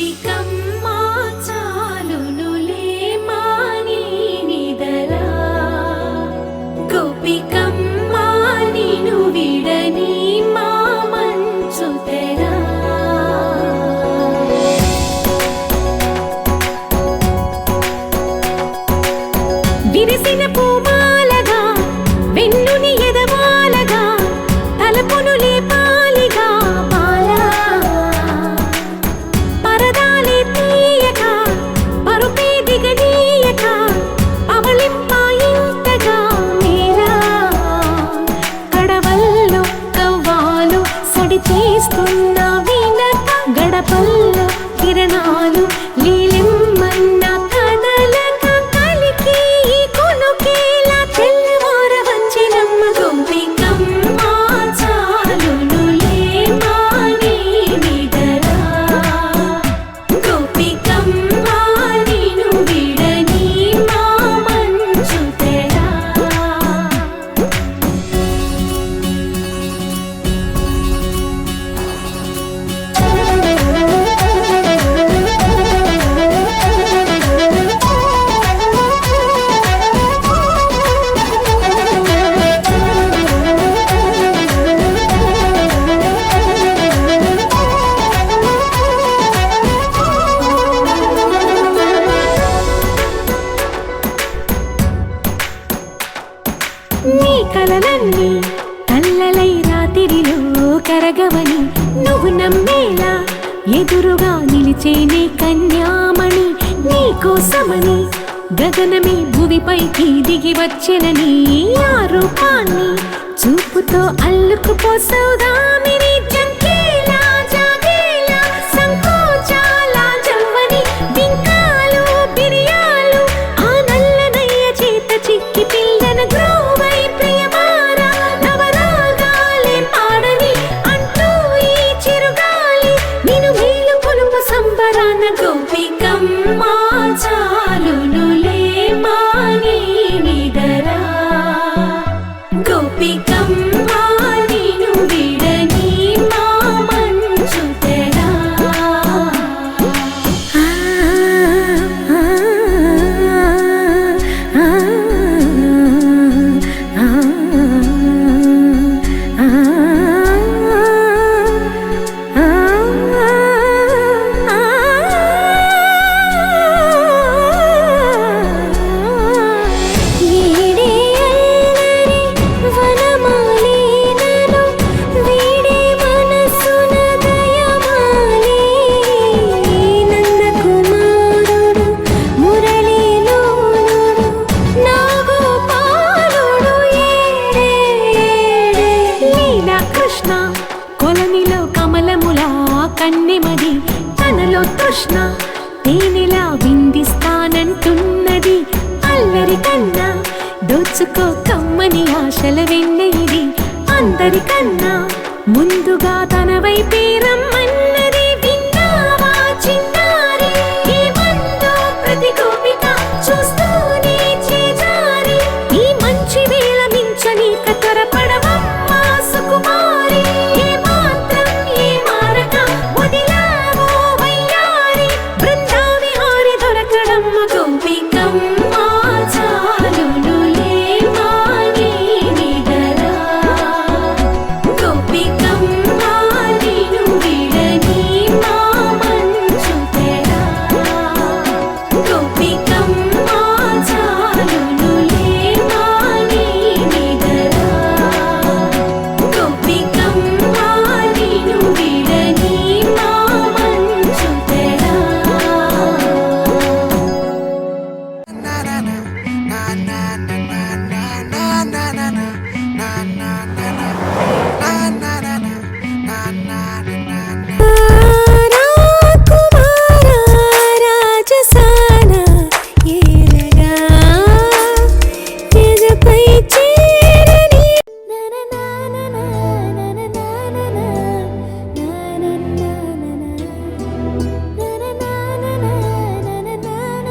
గోపికమ్మా చాలునులే మాని నిదరా గోపికమ్మా నిను విడని మా మంచు తెరా విరిసిన పూమాలగా వెన్నుని ఎదవాలగా తలపును లేపాలిగా బాలా పరదాలే తీయక పరుపే దిగనీయక పవళింపాయింతగా మేరా కడవల్లో కవ్వాలు సడి చేస్తున్న వినక గడపల్లో కిరణాలు లీలిమ్మన్న కదలక కలికి కొనుకేలా తెల్లవార వచ్చినమ్మ గోపికమ్మా చాలునులే మాని నిదరా గోపికమ్మా నిను విడని మా మంచు తెరా నీ కలలన్నీ కల్లలై రాత్రిలో కరగవని నువ్వు నమ్మేలా ఎదురుగా నిలిచేనే కన్యామణి నీ కోసమని గగనమే భువిపైకి దిగి వచ్చెనని ఆ రూపాన్ని చూపుతో అల్లుకుపోసౌదామిని జంకేలా జాగేలా సంకోచాల జవ్వని బింకాలు బిరియాలు ఆ నల్లనయ్య చేత చిక్కి పిల్లన గ్రోవై ప్రియమారా నవరాగాలే పాడని అంటూ ఈ చిరుగాలి నిన్ను మేలు కొలుపు సంబరాన గోపికమ్మా చాలునులే మాని నిదరా గోపికమ్మా నిను విడని మా మంచు తెరా కొలనిలో కమలములా కన్నెమది తనలో తృష్ణ తేనెలా విందిస్తానంటున్నది అల్లరి కన్నా దోచుకో కమ్మని ఆశల వెన్నెయిది అందరికన్నా ముందుగా తన వైపే రమ్మన్న